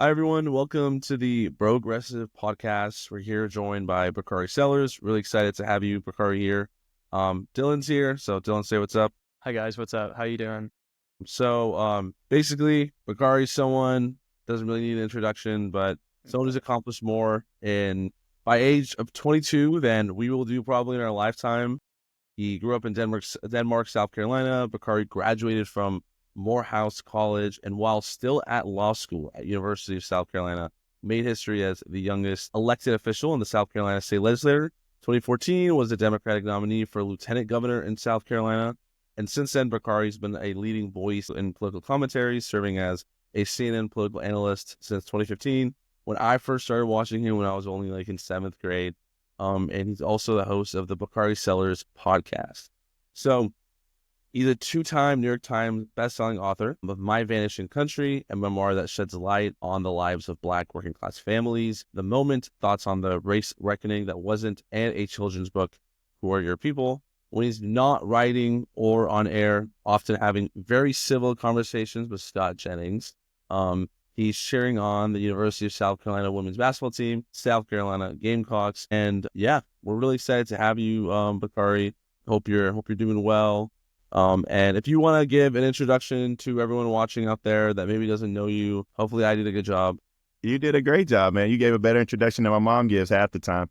Hi, everyone. Welcome to the Brogressive Podcast. We're here joined by Bakari Sellers. Really excited to have you, Bakari, here. Dylan's here. So, Dylan, say what's up. Hi, guys. What's up? How you doing? So, basically, Bakari's someone, doesn't really need an introduction, but someone who's accomplished more by age of 22 than we will do probably in our lifetime. He grew up in Denmark, South Carolina. Bakari graduated from Morehouse College, and while still at law school at University of South Carolina, made history as the youngest elected official in the South Carolina State Legislature. 2014 was the Democratic nominee for lieutenant governor in South Carolina, and since then, Bakari's been a leading voice in political commentary, serving as a CNN political analyst since 2015. When I first started watching him when I was only in 7th grade, and he's also the host of the Bakari Sellers podcast. So, he's a two-time New York Times bestselling author of My Vanishing Country, a memoir that sheds light on the lives of Black working-class families, The Moment, thoughts on the race reckoning that wasn't, and a children's book, Who Are Your People? When he's not writing or on air, often having very civil conversations with Scott Jennings. He's cheering on the University of South Carolina women's basketball team, South Carolina Gamecocks, and yeah, we're really excited to have you, Bakari. Hope you're doing well. And if you want to give an introduction to everyone watching out there that maybe doesn't know you, hopefully I did a good job. You did a great job, man. You gave a better introduction than my mom gives half the time.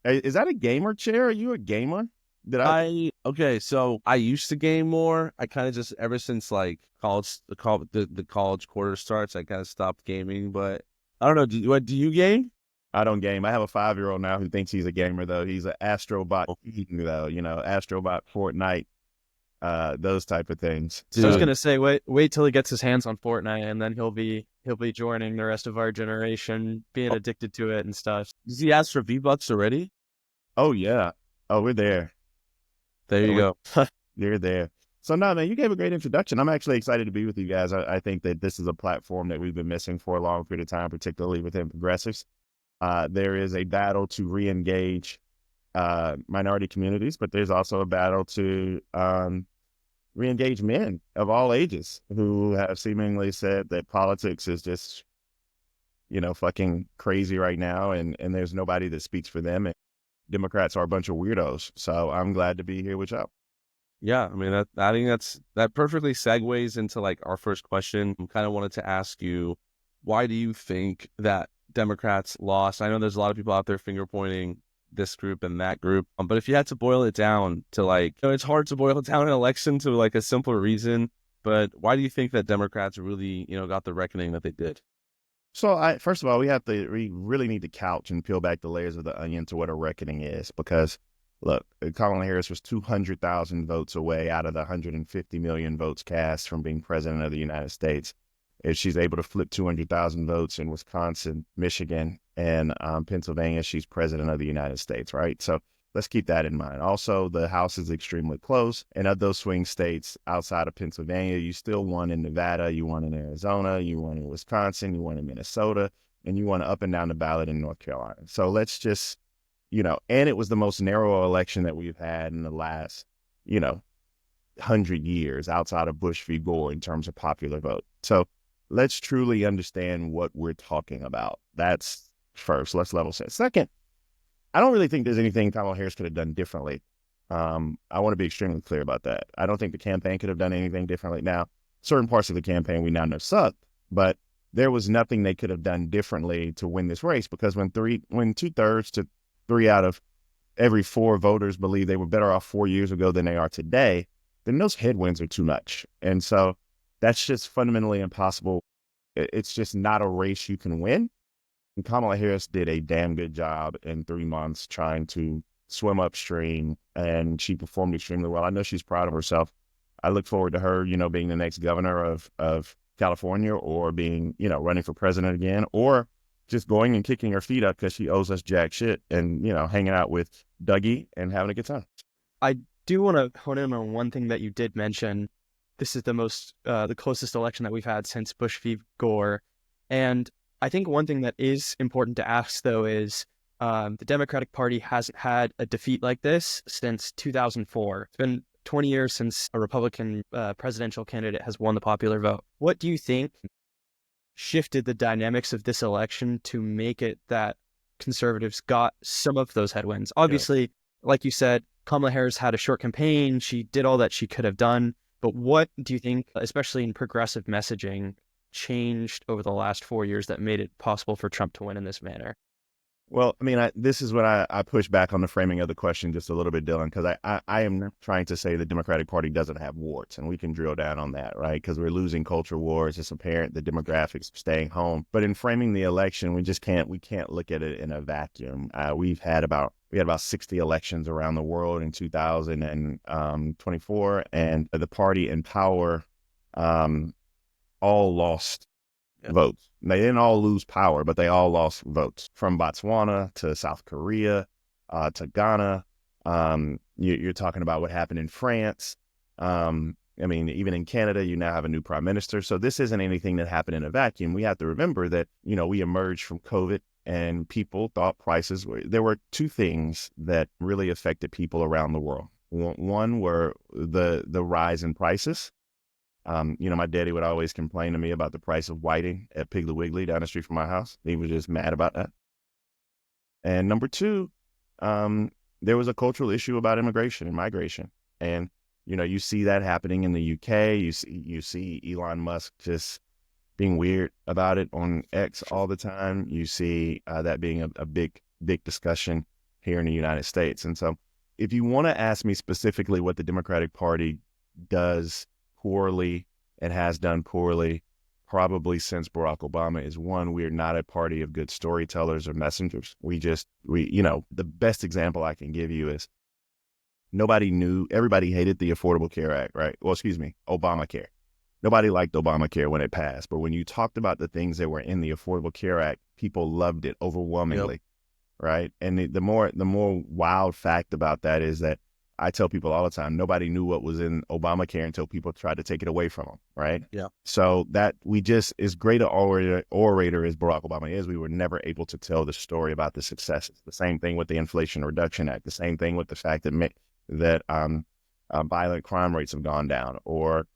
Is that a gamer chair? Are you a gamer? Okay, so I used to game more. I kind of just, ever since college, the college quarter starts, I kind of stopped gaming, but I don't know. Do you game? I don't game. I have a 5-year-old now who thinks he's a gamer, though. He's an Astrobot, though, Astrobot, Fortnite, those type of things. So I was gonna say, wait till he gets his hands on Fortnite, and then he'll be joining the rest of our generation, being addicted to it and stuff. Does he ask for V-Bucks already? Oh yeah. Oh, we're there. There you go. You're there. So no, man, you gave a great introduction. I'm actually excited to be with you guys. I think that this is a platform that we've been missing for a long period of time, particularly within progressives. There is a battle to re-engage minority communities, but there's also a battle to re-engage men of all ages who have seemingly said that politics is just, fucking crazy right now, and there's nobody that speaks for them, and Democrats are a bunch of weirdos. So I'm glad to be here with y'all. Yeah, I mean, I think that perfectly segues into our first question. I kind of wanted to ask you, why do you think that Democrats lost? I know there's a lot of people out there finger pointing this group and that group, but if you had to boil it down to it's hard to boil down an election to a simpler reason, but why do you think that Democrats really, got the reckoning that they did? So first of all, we really need to couch and peel back the layers of the onion to what a reckoning is, because look, Kamala Harris was 200,000 votes away out of the 150 million votes cast from being president of the United States. If she's able to flip 200,000 votes in Wisconsin, Michigan, and Pennsylvania, she's president of the United States, right? So let's keep that in mind. Also, the House is extremely close. And of those swing states outside of Pennsylvania, you still won in Nevada, you won in Arizona, you won in Wisconsin, you won in Minnesota, and you won up and down the ballot in North Carolina. So let's just, and it was the most narrow election that we've had in the last, 100 years outside of Bush v. Gore in terms of popular vote. So let's truly understand what we're talking about. That's first. Let's level set. Second, I don't really think there's anything Kamala Harris could have done differently. I want to be extremely clear about that. I don't think the campaign could have done anything differently. Now, certain parts of the campaign we now know sucked, but there was nothing they could have done differently to win this race, because when 2/3 to 3 out of every 4 voters believe they were better off 4 years ago than they are today, then those headwinds are too much. And so that's just fundamentally impossible. It's just not a race you can win. And Kamala Harris did a damn good job in 3 months trying to swim upstream, and she performed extremely well. I know she's proud of herself. I look forward to her, being the next governor of California, or being, running for president again, or just going and kicking her feet up because she owes us jack shit, and, hanging out with Dougie and having a good time. I do want to hone in on one thing that you did mention. This is the closest election that we've had since Bush v. Gore. And I think one thing that is important to ask, though, is the Democratic Party hasn't had a defeat like this since 2004. It's been 20 years since a Republican presidential candidate has won the popular vote. What do you think shifted the dynamics of this election to make it that conservatives got some of those headwinds. Obviously, like you said, Kamala Harris had a short campaign. She did all that she could have done. But what do you think, especially in progressive messaging, changed over the last 4 years that made it possible for Trump to win in this manner? Well, I mean, this is when I push back on the framing of the question just a little bit, Dylan, because I am trying to say the Democratic Party doesn't have warts, and we can drill down on that, right? Because we're losing culture wars. It's apparent the demographics are staying home. But in framing the election, we can't look at it in a vacuum. We had about 60 elections around the world in 2024, and the party in power all lost votes. They didn't all lose power, but they all lost votes, from Botswana to South Korea to Ghana. You're talking about what happened in France. I mean, even in Canada, you now have a new prime minister. So this isn't anything that happened in a vacuum. We have to remember that, we emerged from COVID and people thought there were two things that really affected people around the world. One were the rise in prices. My daddy would always complain to me about the price of whiting at Piggly Wiggly down the street from my house. He was just mad about that. And number two, there was a cultural issue about immigration and migration. And, you see that happening in the UK. You see Elon Musk just being weird about it on X all the time. You see that being a big discussion here in the United States. And so if you want to ask me specifically what the Democratic Party does poorly and has done poorly, probably since Barack Obama, is one, we're not a party of good storytellers or messengers. The best example I can give you is everybody hated the Affordable Care Act, right? Well, excuse me, Obamacare. Nobody liked Obamacare when it passed, but when you talked about the things that were in the Affordable Care Act, people loved it overwhelmingly, right? And the more wild fact about that is that I tell people all the time, nobody knew what was in Obamacare until people tried to take it away from them, right? Yeah. So that as great an orator as Barack Obama is, we were never able to tell the story about the successes. The same thing with the Inflation Reduction Act. The same thing with the fact that violent crime rates have gone down, or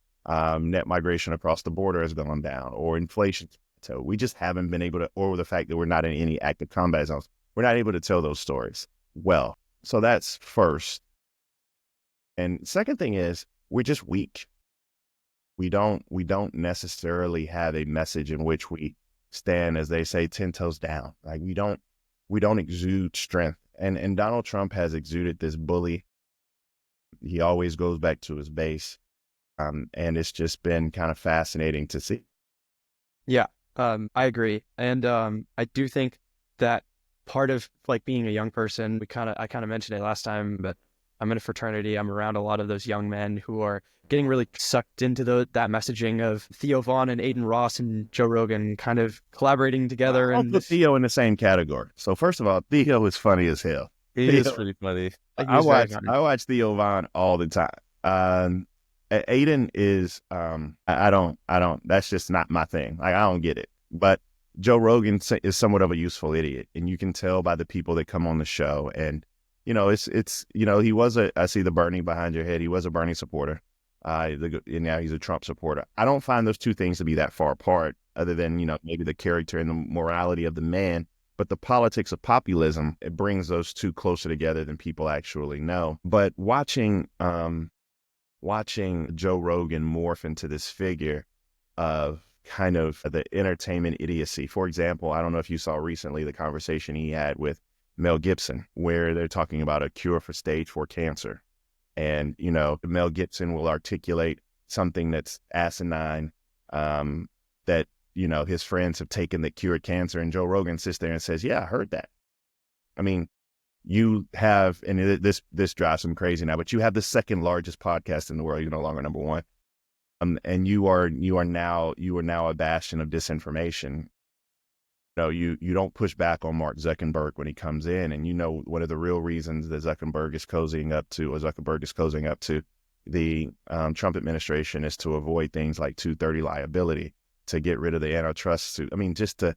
net migration across the border has gone down, or inflation. So we just haven't been able to, or the fact that we're not in any active combat zones, we're not able to tell those stories well. So that's first. And second thing is, we're just weak. We don't necessarily have a message in which we stand, as they say, 10 toes down. Like we don't exude strength. And Donald Trump has exuded this bully. He always goes back to his base. And it's just been kind of fascinating to see. Yeah, I agree. And I do think that part of like being a young person, I kind of mentioned it last time, but I'm in a fraternity. I'm around a lot of those young men who are getting really sucked into that messaging of Theo Vaughn and Aiden Ross and Joe Rogan kind of collaborating together. I'll put Theo in the same category. So first of all, Theo is funny as hell. He is pretty funny. I watch Theo Vaughn all the time. Aiden is I don't that's just not my thing. Like I don't get it. But Joe Rogan is somewhat of a useful idiot, and you can tell by the people that come on the show. And it's he was I see the Bernie behind your head. He was a Bernie supporter. And now he's a Trump supporter. I don't find those two things to be that far apart, other than, maybe the character and the morality of the man. But the politics of populism, it brings those two closer together than people actually know. But watching Joe Rogan morph into this figure of kind of the entertainment idiocy. For example, I don't know if you saw recently the conversation he had with Mel Gibson, where they're talking about a cure for stage 4 cancer. And, Mel Gibson will articulate something that's asinine, that, his friends have taken that cured cancer. And Joe Rogan sits there and says, yeah, I heard that. I mean, you have, and this drives him crazy now, but you have the second largest podcast in the world. You're no longer number one. And you are now a bastion of disinformation. You don't push back on Mark Zuckerberg when he comes in, and one of the real reasons that Zuckerberg is cozying up to the Trump administration is to avoid things like 230 liability, to get rid of the antitrust suit. I mean, just to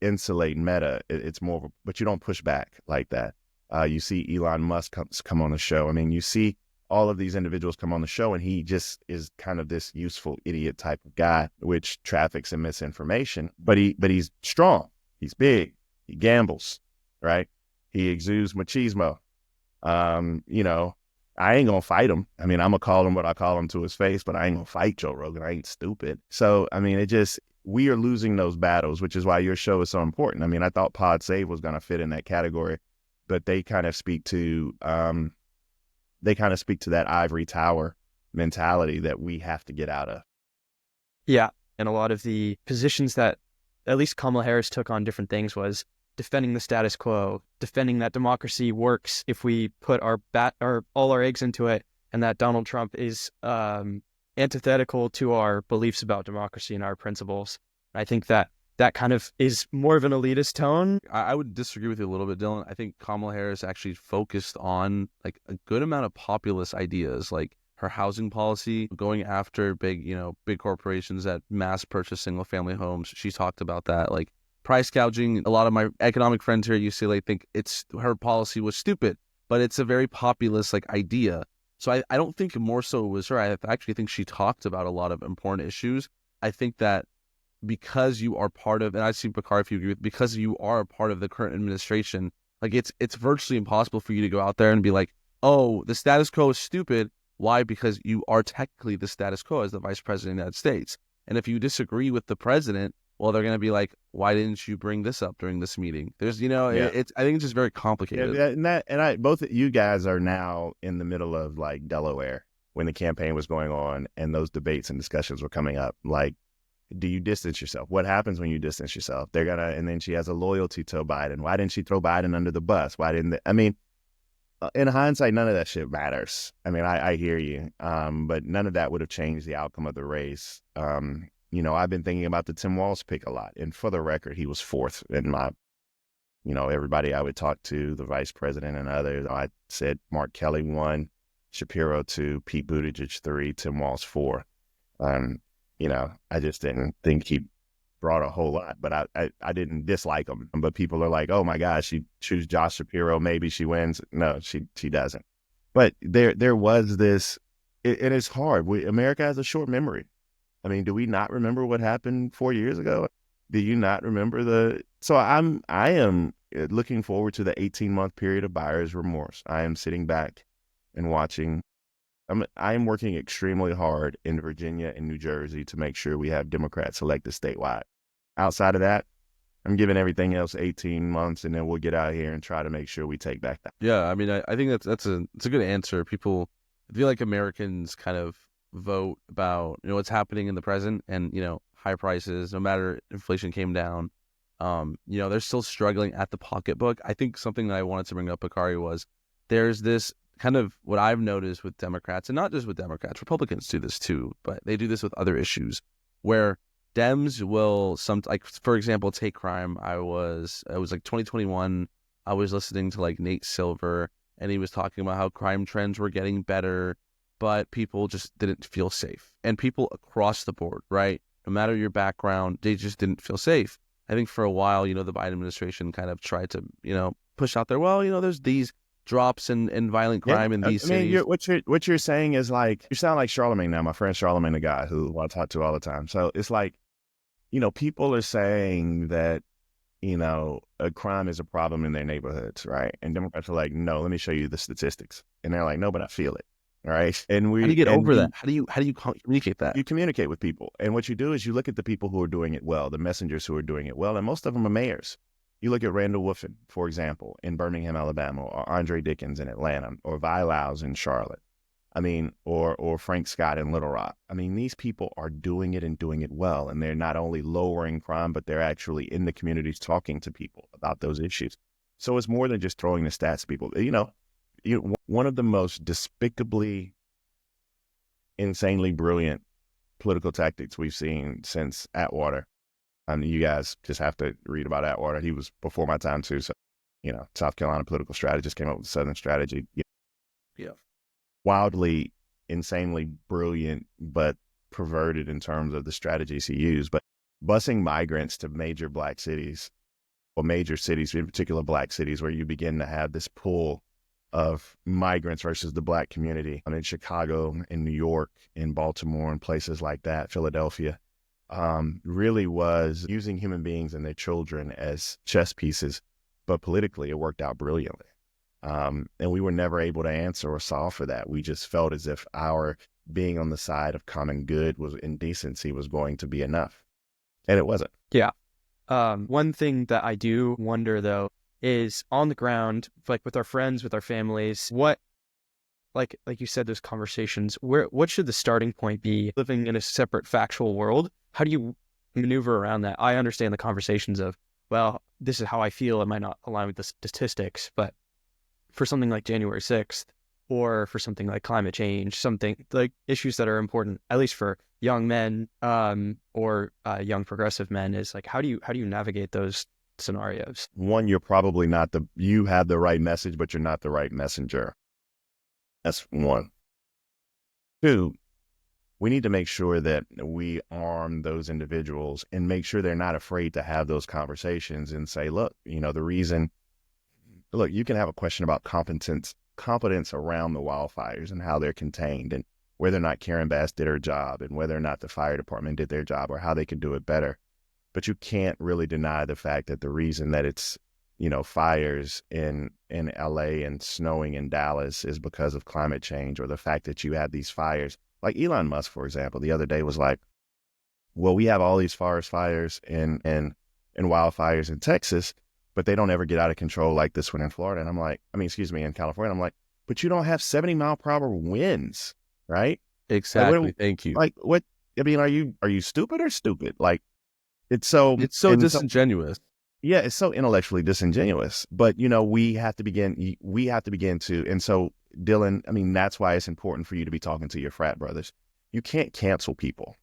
insulate Meta. It's more, but you don't push back like that. You see Elon Musk come on the show. I mean, you see all of these individuals come on the show, and he just is kind of this useful idiot type of guy, which traffics in misinformation. But he's strong. He's big. He gambles, right? He exudes machismo. You know, I ain't gonna fight him. I mean, I'm gonna call him what I call him to his face, but I ain't gonna fight Joe Rogan. I ain't stupid. So, I mean, we are losing those battles, which is why your show is so important. I mean, I thought Pod Save was gonna fit in that category, but they kind of speak to that ivory tower mentality that we have to get out of. Yeah. And a lot of the positions that at least Kamala Harris took on different things was defending the status quo, defending that democracy works if we put all our eggs into it, and that Donald Trump is antithetical to our beliefs about democracy and our principles. And I think that kind of is more of an elitist tone. I would disagree with you a little bit, Dylan. I think Kamala Harris actually focused on like a good amount of populist ideas, like her housing policy, going after big corporations that mass purchase single family homes. She talked about that, like price gouging. A lot of my economic friends here at UCLA think her policy was stupid, but it's a very populist like idea. So I don't think more so it was her. I actually think she talked about a lot of important issues. I think that because you are part of, and I see Bakari if you agree with, because you are a part of the current administration, like it's virtually impossible for you to go out there and be like, oh, the status quo is stupid. Why? Because you are technically the status quo as the vice president of the United States. And if you disagree with the president, well, they're going to be like, why didn't you bring this up during this meeting? There's, I think it's just very complicated. Yeah, both of you guys are now in the middle of like Delaware when the campaign was going on and those debates and discussions were coming up. Like, do you distance yourself? What happens when you distance yourself? And then she has a loyalty to Biden. Why didn't she throw Biden under the bus? In hindsight, none of that shit matters. I mean, I hear you. But none of that would have changed the outcome of the race. I've been thinking about the Tim Walz pick a lot. And for the record, he was fourth in my, everybody I would talk to, the vice president and others. I said Mark Kelly 1, Shapiro 2, Pete Buttigieg 3, Tim Walz 4. I just didn't think he brought a whole lot, but I didn't dislike him. But people are like, oh my gosh, she choose Josh Shapiro, maybe she wins. No, she doesn't. But there was this, and it's hard. America has a short memory. I mean, do we not remember what happened 4 years ago? Do you not remember so I am looking forward to the 18-month period of buyer's remorse. I am sitting back and watching. I am working extremely hard in Virginia and New Jersey to make sure we have Democrats elected statewide. Outside of that, I'm giving everything else 18 months, and then we'll get out here and try to make sure we take back that. Yeah, I mean, I think it's a good answer. People, I feel like Americans kind of vote about what's happening in the present, and high prices. No matter inflation came down, they're still struggling at the pocketbook. I think something that I wanted to bring up, Bakari, was there's this kind of what I've noticed with Democrats, and not just with Democrats, Republicans do this too, but they do this with other issues where Dems will for example, take crime. It was like 2021. I was listening to like Nate Silver, and he was talking about how crime trends were getting better, but people just didn't feel safe. And people across the board, right? No matter your background, they just didn't feel safe. I think for a while, the Biden administration kind of tried to, push out there, there's these drops in violent crime in these cities. What you're saying is like, you sound like Charlemagne now, my friend Charlemagne, the guy who I talk to all the time. So it's like, people are saying that, a crime is a problem in their neighborhoods, right? And Democrats are like, no, let me show you the statistics. And they're like, no, but I feel it, right? And how do you get over that? How do you communicate that? You communicate with people. And what you do is you look at the people who are doing it well, the messengers who are doing it well, and most of them are mayors. You look at Randall Woodfin, for example, in Birmingham, Alabama, or Andre Dickens in Atlanta, or Vi Lyles in Charlotte. I mean, or Frank Scott in Little Rock. I mean, these people are doing it and doing it well. And they're not only lowering crime, but they're actually in the communities talking to people about those issues. So it's more than just throwing the stats at people. One of the most despicably, insanely brilliant political tactics we've seen since Atwater. I mean, you guys just have to read about Atwater. He was before my time too. So, South Carolina political strategist came up with Southern strategy. Yeah. Wildly, insanely brilliant, but perverted in terms of the strategies he used. But busing migrants to major black cities, or major cities, in particular black cities, where you begin to have this pull of migrants versus the Black community in Chicago, in New York, in Baltimore, and places like that, Philadelphia, really was using human beings and their children as chess pieces. But politically, it worked out brilliantly. And we were never able to answer or solve for that. We just felt as if our being on the side of common good was indecency was going to be enough. And it wasn't. Yeah. One thing that I do wonder, though, is on the ground, like with our friends, with our families, what, like you said, those conversations, what should the starting point be? Living in a separate factual world, how do you maneuver around that? I understand the conversations of, well, this is how I feel. It might not align with the statistics, but for something like January 6th, or for something like climate change, something like issues that are important, at least for young men, or young progressive men, is like, how do you navigate those scenarios? One, you have the right message, but you're not the right messenger. That's one. Two, we need to make sure that we arm those individuals and make sure they're not afraid to have those conversations and say, look, you can have a question about competence around the wildfires and how they're contained and whether or not Karen Bass did her job and whether or not the fire department did their job or how they could do it better. But you can't really deny the fact that the reason that it's, fires in LA and snowing in Dallas is because of climate change, or the fact that you have these fires. Like Elon Musk, for example, the other day was like, well, we have all these forest fires and wildfires in Texas, but they don't ever get out of control like this one in Florida. And I'm like, in California. I'm like, but you don't have 70-mile-per-hour winds, right? Exactly. Like, Thank you. Like, what? I mean, are you stupid or stupid? Like, it's so disingenuous. Yeah, it's so intellectually disingenuous. But we have to begin to. And so, Dylan, that's why it's important for you to be talking to your frat brothers. You can't cancel people.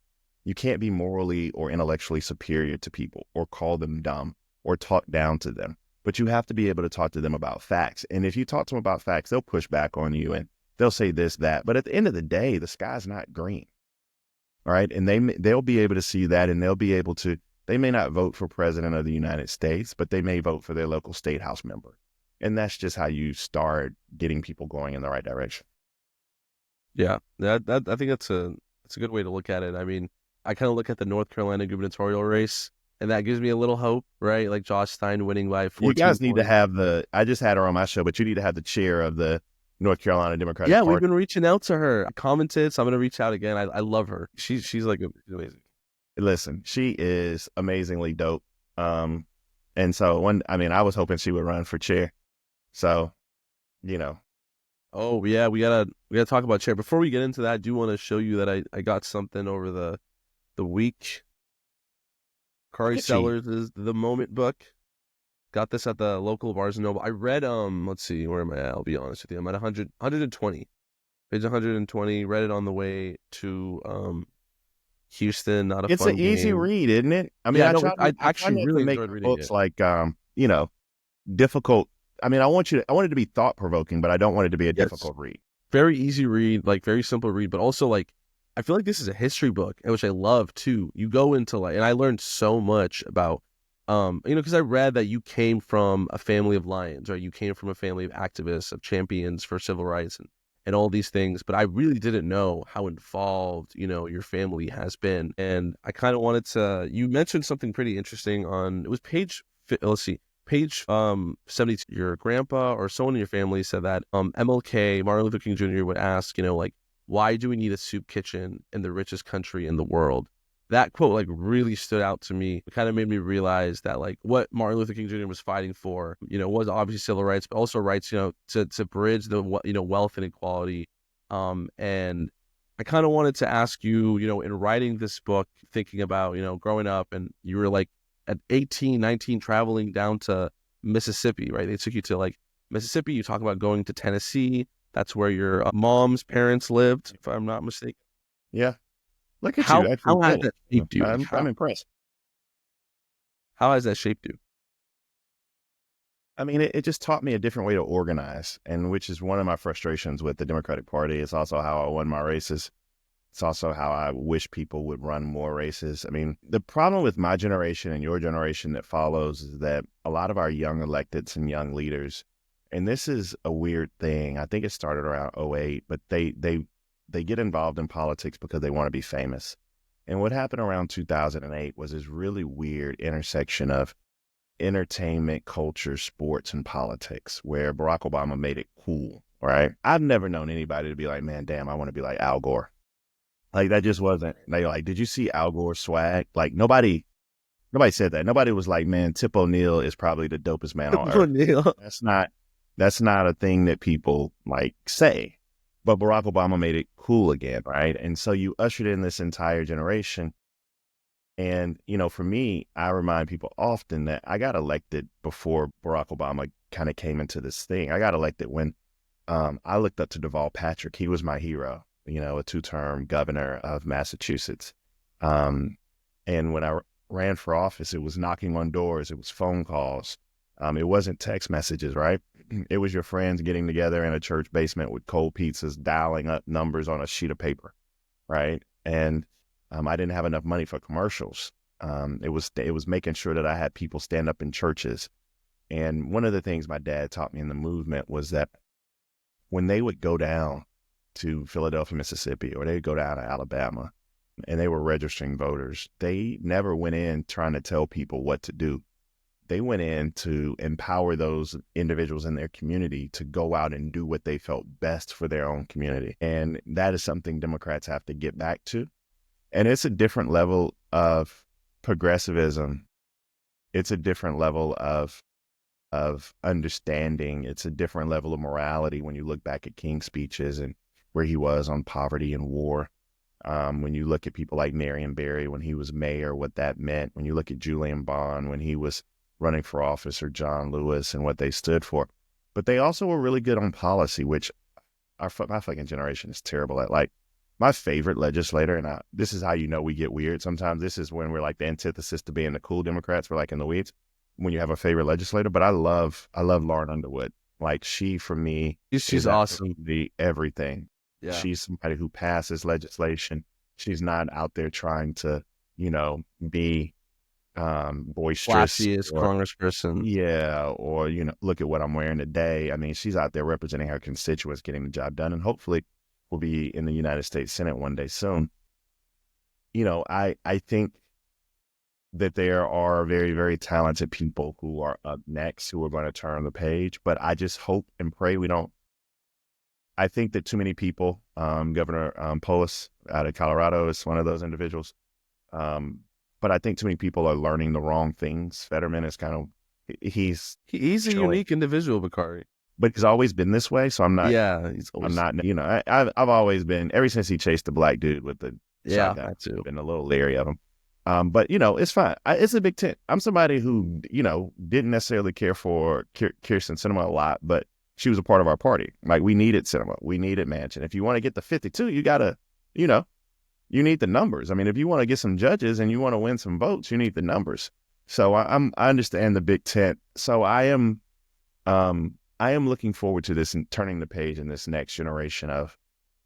You can't be morally or intellectually superior to people or call them dumb or talk down to them. But you have to be able to talk to them about facts. And if you talk to them about facts, they'll push back on you and they'll say this, that. But at the end of the day, the sky's not green. All right. And they'll be able to see that, and they'll be able to. They may not vote for president of the United States, but they may vote for their local state house member. And that's just how you start getting people going in the right direction. Yeah, I think that's a good way to look at it. I mean, I kind of look at the North Carolina gubernatorial race, and that gives me a little hope, right? Like Josh Stein winning by 14 You guys need points. to have I just had her on my show, but you need to have the chair of the North Carolina Democratic Party. Yeah, we've been reaching out to her. I commented, so I'm going to reach out again. I love her. She's like amazing. Listen, she is amazingly dope. And so I was hoping she would run for chair. So, Oh yeah, we gotta talk about chair. Before we get into that, I do want to show you that I got something over the week. Bakari Sellers is The Moment book. Got this at the local Barnes & Noble. I read let's see, where am I at? I'll be honest with you. I'm at 120. Page 120. Read it on the way to Houston. Not a It's fun an easy game. read, isn't it? I mean, I actually really make enjoyed reading books it. like difficult. I mean, I want it to be thought provoking, but I don't want it to be a difficult read. Very easy read, like very simple read, but also like I feel like this is a history book, which I love too. You go into and I learned so much about because I read that you came from a family of lions, right? You came from a family of activists, of champions for civil rights and all these things, but I really didn't know how involved, your family has been. And I kind of wanted to, you mentioned something pretty interesting it was page 72. Your grandpa or someone in your family said that MLK, Martin Luther King Jr. would ask, why do we need a soup kitchen in the richest country in the world? That quote really stood out to me. It kind of made me realize that what Martin Luther King Jr. was fighting for, was obviously civil rights, but also rights, to bridge the wealth inequality. And I kind of wanted to ask you, in writing this book, thinking about, growing up, and you were at 18, 19, traveling down to Mississippi, right? They took you to Mississippi. You talk about going to Tennessee. That's where your mom's parents lived, if I'm not mistaken. Yeah. Look at how you. how has that shaped you? I'm impressed. How has that shaped you? I mean, it just taught me a different way to organize, and which is one of my frustrations with the Democratic Party. It's also how I won my races. It's also how I wish people would run more races. I mean, the problem with my generation and your generation that follows is that a lot of our young electeds and young leaders And this is a weird thing. I think it started around '08, but they get involved in politics because they want to be famous. And what happened around 2008 was this really weird intersection of entertainment, culture, sports, and politics, where Barack Obama made it cool, right? I've never known anybody to be like, man, damn, I want to be like Al Gore. Like, that just wasn't, they like, did you see Al Gore's swag? Like, nobody said that. Nobody was like, man, Tip O'Neill is probably the dopest man on earth. That's not a thing that people like say. But Barack Obama made it cool again, right? And so you ushered in this entire generation. And, you know, for me, I remind people often that I got elected before Barack Obama kind of came into this thing. I got elected when I looked up to Deval Patrick. He was my hero, you know, a 2-term governor of Massachusetts. And when I ran for office, it was knocking on doors. It was phone calls. It wasn't text messages, right? It was your friends getting together in a church basement with cold pizzas, dialing up numbers on a sheet of paper, right? And I didn't have enough money for commercials. It was making sure that I had people stand up in churches. And one of the things my dad taught me in the movement was that when they would go down to Philadelphia, Mississippi, or they'd go down to Alabama, and they were registering voters, they never went in trying to tell people what to do. They went in to empower those individuals in their community to go out and do what they felt best for their own community. And that is something Democrats have to get back to. And it's a different level of progressivism. It's a different level of understanding. It's a different level of morality when you look back at King's speeches and where he was on poverty and war. When you look at people like Marion Barry when he was mayor, what that meant. When you look at Julian Bond when he was running for office, or John Lewis and what they stood for. But they also were really good on policy, which my fucking generation is terrible at. Like, my favorite legislator, and this is how you know we get weird sometimes. This is when we're like the antithesis to being the cool Democrats. We're like in the weeds when you have a favorite legislator. But I love Lauren Underwood. Like, she, for me, she's awesome. The everything. Yeah. She's somebody who passes legislation. She's not out there trying to, you know, be boisterous, flashiest congressperson. Yeah, or, you know, look at what I'm wearing today. I mean, she's out there representing her constituents, getting the job done, and hopefully will be in the United States Senate one day soon. You know, I think that there are very, very talented people who are up next who are going to turn the page, but I just hope and pray we don't. I think that too many people, Governor Polis out of Colorado is one of those individuals. But I think too many people are learning the wrong things. Fetterman is kind of, he's a unique individual, Bakari. But he's always been this way, so I'm not. Yeah, I'm not. You know, I've always been, ever since he chased the black dude with the shotgun, too. Been a little leery of him. But you know, it's fine. It's a big tent. I'm somebody who, you know, didn't necessarily care for Kyrsten Sinema a lot, but she was a part of our party. Like, we needed Sinema, we needed Manchin. If you want to get the 52, you gotta, you know, you need the numbers. I mean, if you want to get some judges and you want to win some votes, you need the numbers. So I understand the big tent. So I am looking forward to this and turning the page in this next generation of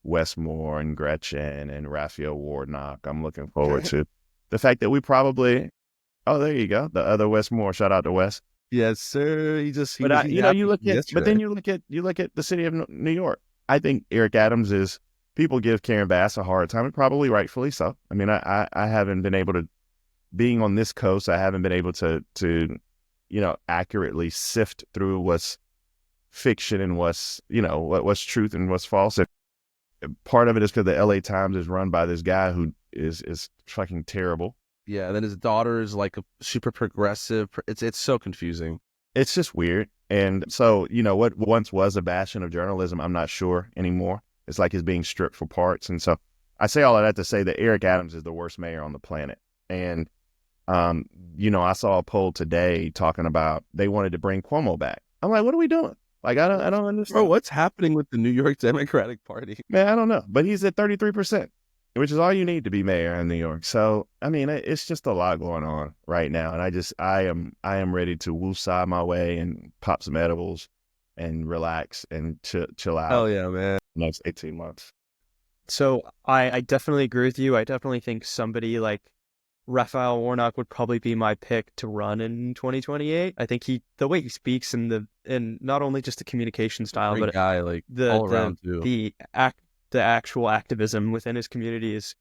Wes Moore and Gretchen and Raphael Warnock. I'm looking forward to the fact that we probably, oh, there you go, the other Wes Moore. Shout out to Wes. Yes, sir. You look at the city of New York. I think Eric Adams is. People give Karen Bass a hard time, and probably rightfully so. I mean, I haven't been able to, being on this coast, I haven't been able to you know, accurately sift through what's fiction and what's, you know, what's truth and what's false. And part of it is because the LA Times is run by this guy who is fucking terrible. Yeah, and then his daughter is like a super progressive. It's so confusing. It's just weird. And so, you know, what once was a bastion of journalism, I'm not sure anymore. It's like it's being stripped for parts. And so I say all of that to say that Eric Adams is the worst mayor on the planet. And, you know, I saw a poll today talking about they wanted to bring Cuomo back. I'm like, what are we doing? Like, I don't understand. Bro, what's happening with the New York Democratic Party? Man, I don't know. But he's at 33%, which is all you need to be mayor in New York. So, I mean, it's just a lot going on right now. And I am ready to woosah my way and pop some edibles and relax and chill out. Hell yeah, man. Next 18 months. So I definitely agree with you. I definitely think somebody like Raphael Warnock would probably be my pick to run in 2028. I think the way he speaks and not only just the communication style, Great but guy, like all around too. the actual activism within his community is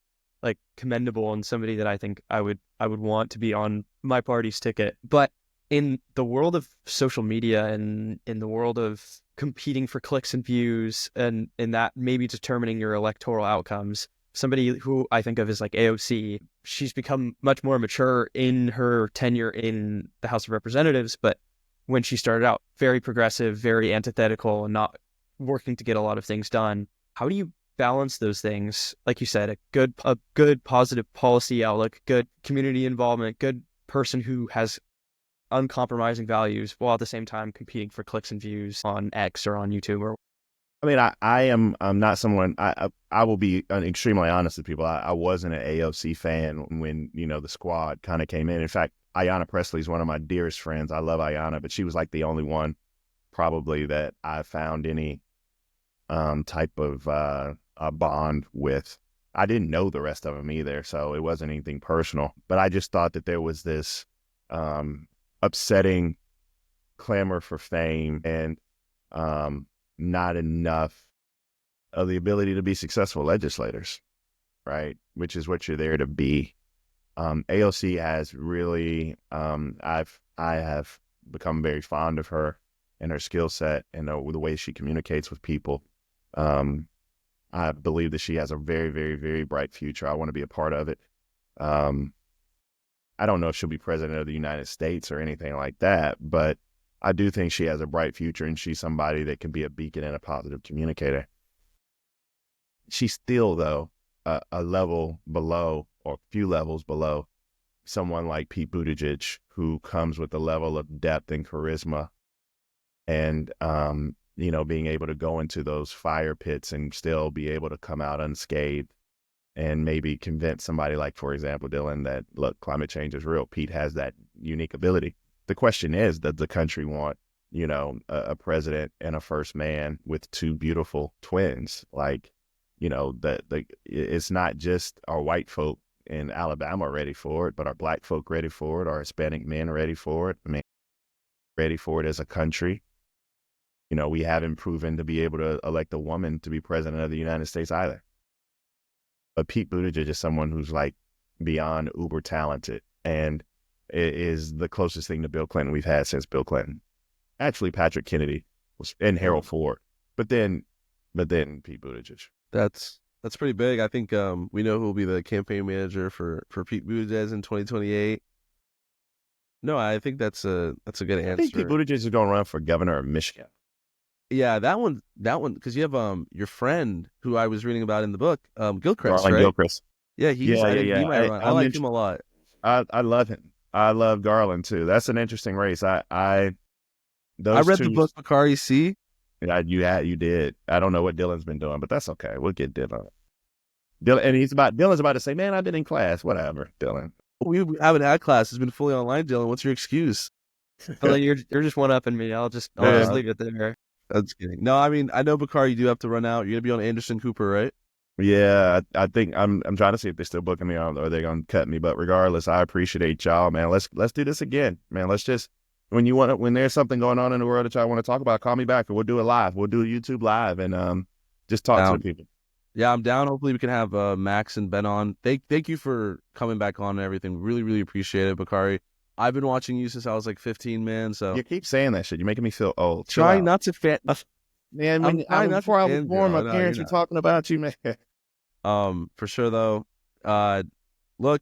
like commendable, and somebody that I think I would want to be on my party's ticket. But in the world of social media and in the world of competing for clicks and views and in that maybe determining your electoral outcomes, somebody who I think of as like AOC, she's become much more mature in her tenure in the House of Representatives, but when she started out, very progressive, very antithetical, and not working to get a lot of things done. How do you balance those things? Like you said, a good positive policy outlook, good community involvement, good person who has uncompromising values, while at the same time competing for clicks and views on X or on YouTube. Or I mean, I'm not someone, I will be extremely honest with people. I wasn't an AOC fan when, the squad kind of came in. In fact, Ayanna Pressley is one of my dearest friends. I love Ayanna, but she was like the only one probably that I found any type of a bond with. I didn't know the rest of them either, so it wasn't anything personal. But I just thought that there was this upsetting clamor for fame and not enough of the ability to be successful legislators, right? Which is what you're there to be. AOC has really, I have become very fond of her and her skill set and the way she communicates with people. I believe that she has a very, very, very bright future. I want to be a part of it. I don't know if she'll be president of the United States or anything like that, but I do think she has a bright future, and she's somebody that can be a beacon and a positive communicator. She's still, though, a level below or a few levels below someone like Pete Buttigieg, who comes with a level of depth and charisma and, being able to go into those fire pits and still be able to come out unscathed and maybe convince somebody like, for example, Dylan, that, look, climate change is real. Pete has that unique ability. The question is, does the country want, a president and a first man with two beautiful twins? Like, it's not just our white folk in Alabama ready for it, but our black folk ready for it, our Hispanic men ready for it. I mean, ready for it as a country. We haven't proven to be able to elect a woman to be president of the United States either. But Pete Buttigieg is someone who's like beyond uber talented and is the closest thing to Bill Clinton we've had since Bill Clinton. Actually, Patrick Kennedy and Harold Ford, but then Pete Buttigieg. That's pretty big. I think we know who will be the campaign manager for Pete Buttigieg in 2028. No, I think that's a good answer. I think Pete Buttigieg is going to run for governor of Michigan. Yeah, that one, because you have your friend who I was reading about in the book, Gilchrist, Garland right? Gilchrist. Yeah, He might run. I like him a lot. I love him. I love Garland too. That's an interesting race. I read the book Bakari C. You did. I don't know what Dylan's been doing, but that's okay. We'll get Dylan. Dylan's about to say, "Man, I've been in class." Whatever, Dylan. We haven't had class. It's been fully online, Dylan. What's your excuse? You're just one-upping me. I'll just leave it there. That's kidding. No, I mean, I know, Bakari, you do have to run out. You're gonna be on Anderson Cooper, right? Yeah, I think I'm trying to see if they're still booking me on or they're gonna cut me. But regardless, I appreciate y'all, man. Let's do this again, man. Let's just when there's something going on in the world that y'all want to talk about, call me back or we'll do it live. We'll do a YouTube live and just talk to the people. Yeah, I'm down. Hopefully we can have Max and Ben on. Thank you for coming back on and everything. Really, really appreciate it, Bakari. I've been watching you since I was like 15, man. So you keep saying that shit. You're making me feel old. Trying not to fan. Man, before I was born, my parents were talking about you, man. For sure though. Look,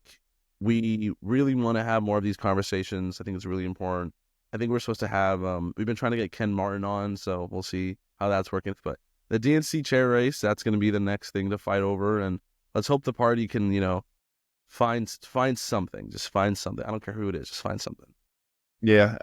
we really want to have more of these conversations. I think it's really important. I think we're supposed to have. We've been trying to get Ken Martin on, so we'll see how that's working. But the DNC chair race, that's going to be the next thing to fight over, and let's hope the party can, find something. Just find something. I don't care who it is. Just find something. Yeah,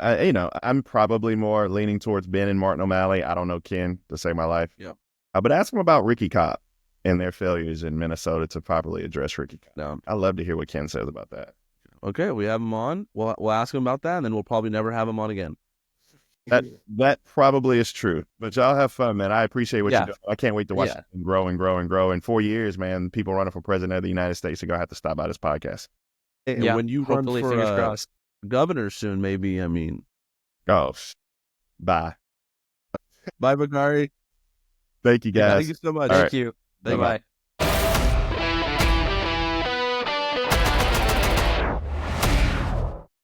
I'm probably more leaning towards Ben and Martin O'Malley. I don't know Ken to save my life. Yeah. But ask them about Ricky Cobb and their failures in Minnesota to properly address Ricky Cobb. No. I'd love to hear what Ken says about that. Okay, we have him on. We'll ask him about that, and then we'll probably never have him on again. That probably is true. But y'all have fun, man. I appreciate what you do. I can't wait to watch it grow and grow and grow. In 4 years, man, people running for president of the United States are going to have to stop by this podcast. And Yeah, when you run hopefully, for fingers crossed. governor soon, maybe. I mean, Oh, bye. bye, Bakari. Thank you, Yeah, guys. thank you so much. All Thank right. you. Thank you. Bye-bye.